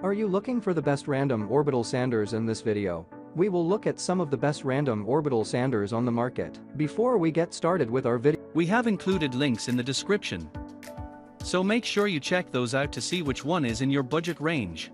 Are you looking for the best random orbital sanders in this video? We will look at some of the best random orbital sanders on the market. Before we get started with our video, we have included links in the description, so make sure you check those out to see which one is in your budget range.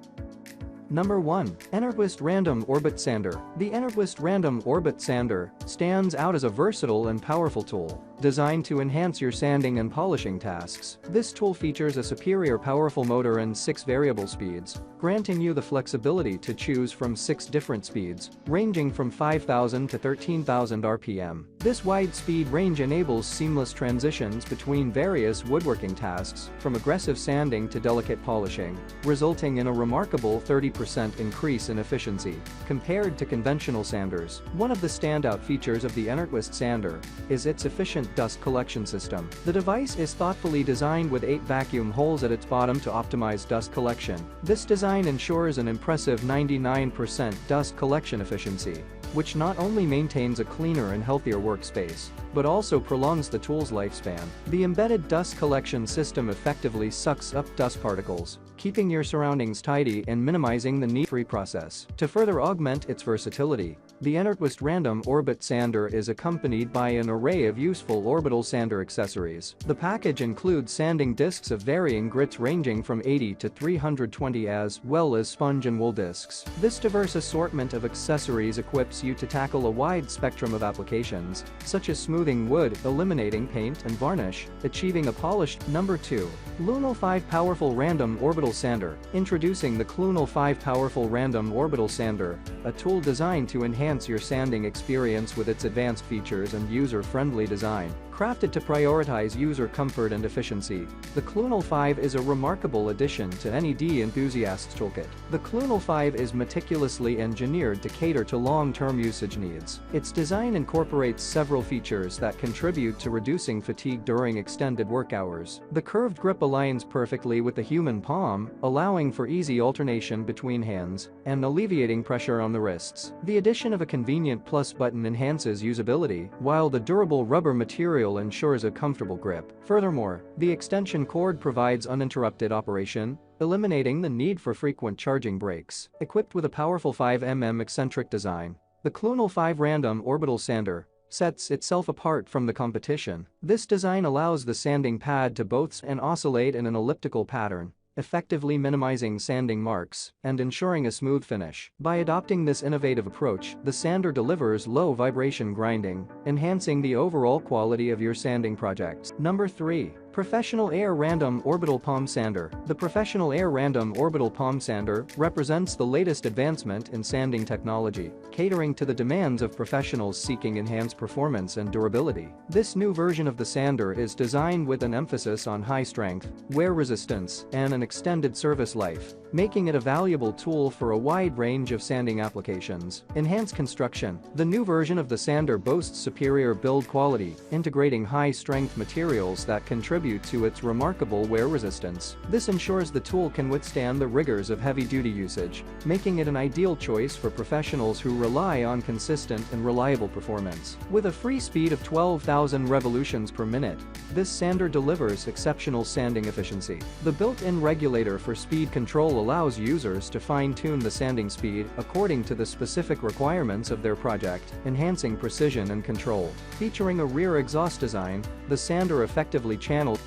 Number 1. ENERTWIST Random Orbit Sander. The ENERTWIST Random Orbit Sander stands out as a versatile and powerful tool designed to enhance your sanding and polishing tasks. This tool features a superior powerful motor and 6 variable speeds, granting you the flexibility to choose from 6 different speeds, ranging from 5,000 to 13,000 RPM. This wide speed range enables seamless transitions between various woodworking tasks, from aggressive sanding to delicate polishing, resulting in a remarkable 30% increase in efficiency compared to conventional sanders. One of the standout features of the ENERTWIST sander is its efficient dust collection system. The device is thoughtfully designed with 8 vacuum holes at its bottom to optimize dust collection. This design ensures an impressive 99% dust collection efficiency, which not only maintains a cleaner and healthier workspace, but also prolongs the tool's lifespan. The embedded dust collection system effectively sucks up dust particles, keeping your surroundings tidy and minimizing the need for process. To further augment its versatility, the ENERTWIST Random Orbit Sander is accompanied by an array of useful orbital sander accessories. The package includes sanding discs of varying grits ranging from 80 to 320 as well as sponge and wool discs. This diverse assortment of accessories equips you to tackle a wide spectrum of applications, such as smoothing wood, eliminating paint and varnish, achieving a polished. Number 2. HLUNAL 5 Powerful Random Orbital Sander. Introducing the HLUNAL 5 Powerful Random Orbital Sander, a tool designed to enhance your sanding experience with its advanced features and user-friendly design. Crafted to prioritize user comfort and efficiency, the HLUNAL 5 is a remarkable addition to any enthusiast's toolkit. The HLUNAL 5 is meticulously engineered to cater to long-term usage needs. Its design incorporates several features that contribute to reducing fatigue during extended work hours. The curved grip aligns perfectly with the human palm, allowing for easy alternation between hands and alleviating pressure on the wrists. The addition of a convenient plus button enhances usability, while the durable rubber material ensures a comfortable grip. Furthermore, the extension cord provides uninterrupted operation, eliminating the need for frequent charging breaks. Equipped with a powerful 5mm eccentric design, the HLUNAL 5 Random Orbital Sander sets itself apart from the competition. This design allows the sanding pad to both and oscillate in an elliptical pattern, effectively minimizing sanding marks and ensuring a smooth finish. By adopting this innovative approach, the sander delivers low vibration grinding, enhancing the overall quality of your sanding projects. Number 3. Professional Air Random Orbital Palm Sander. The Professional Air Random Orbital Palm Sander represents the latest advancement in sanding technology, catering to the demands of professionals seeking enhanced performance and durability. This new version of the sander is designed with an emphasis on high strength, wear resistance, and an extended service life, making it a valuable tool for a wide range of sanding applications. Enhanced construction. The new version of the sander boasts superior build quality, integrating high-strength materials that contribute to its remarkable wear resistance. This ensures the tool can withstand the rigors of heavy-duty usage, making it an ideal choice for professionals who rely on consistent and reliable performance. With a free speed of 12,000 revolutions per minute, this sander delivers exceptional sanding efficiency. The built-in regulator for speed control allows users to fine-tune the sanding speed according to the specific requirements of their project, enhancing precision and control. Featuring a rear exhaust design, the sander effectively channels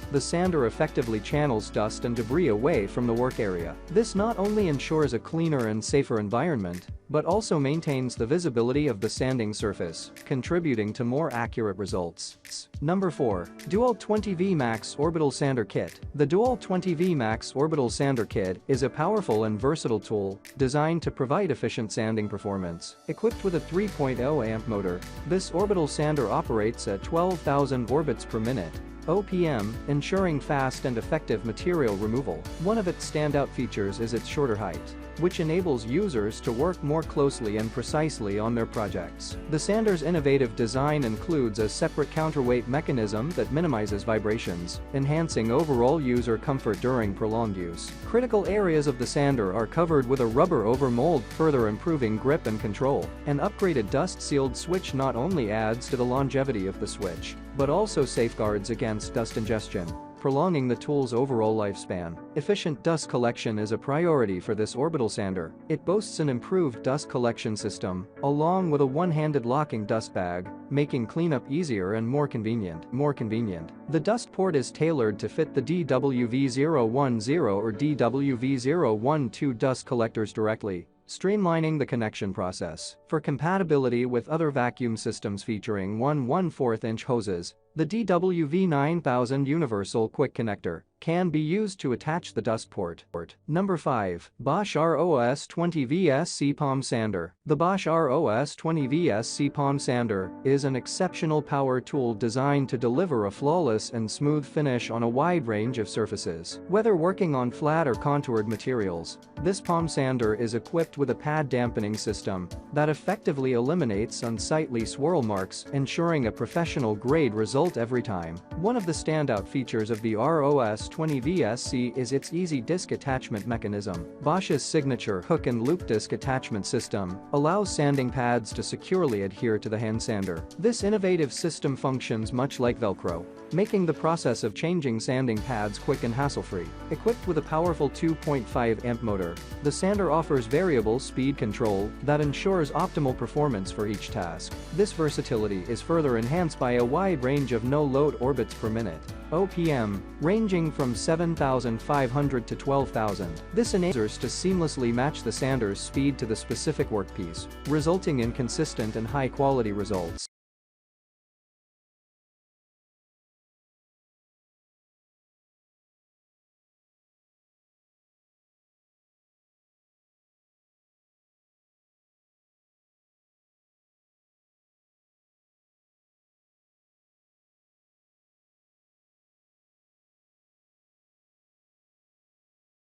dust and debris away from the work area. This not only ensures a cleaner and safer environment, but also maintains the visibility of the sanding surface, contributing to more accurate results. Number 4. DEWALT 20V Max Orbital Sander Kit. The DEWALT 20V Max Orbital Sander Kit is a powerful and versatile tool designed to provide efficient sanding performance. Equipped with a 3.0 amp motor, this orbital sander operates at 12,000 orbits per minute, OPM, ensuring fast and effective material removal. One of its standout features is its shorter height, which enables users to work more closely and precisely on their projects. The sander's innovative design includes a separate counterweight mechanism that minimizes vibrations, enhancing overall user comfort during prolonged use. Critical areas of the sander are covered with a rubber overmold, further improving grip and control. An upgraded dust-sealed switch not only adds to the longevity of the switch, but also safeguards against dust ingestion. prolonging the tool's overall lifespan. Efficient dust collection is a priority for this orbital sander. It boasts an improved dust collection system, along with a one-handed locking dust bag, making cleanup easier and more convenient. The dust port is tailored to fit the DWV010 or DWV012 dust collectors directly, streamlining the connection process. For compatibility with other vacuum systems featuring 1/4-inch hoses, the DWV9000 Universal Quick Connector can be used to attach the dust port. Number 5. BOSCH ROS20 VSC Palm Sander. The BOSCH ROS20 VSC Palm Sander is an exceptional power tool designed to deliver a flawless and smooth finish on a wide range of surfaces. Whether working on flat or contoured materials, this palm sander is equipped with a pad dampening system that effectively eliminates unsightly swirl marks, ensuring a professional-grade result every time. One of the standout features of the ROS20 VSC is its easy disc attachment mechanism. Bosch's signature hook and loop disc attachment system allows sanding pads to securely adhere to the hand sander. This innovative system functions much like Velcro, making the process of changing sanding pads quick and hassle-free. Equipped with a powerful 2.5 amp motor, the sander offers variable speed control that ensures optimal performance for each task. This versatility is further enhanced by a wide range of no-load orbits per minute (OPM), ranging from 7,500 to 12,000. This enables to seamlessly match the sander's speed to the specific workpiece, resulting in consistent and high-quality results.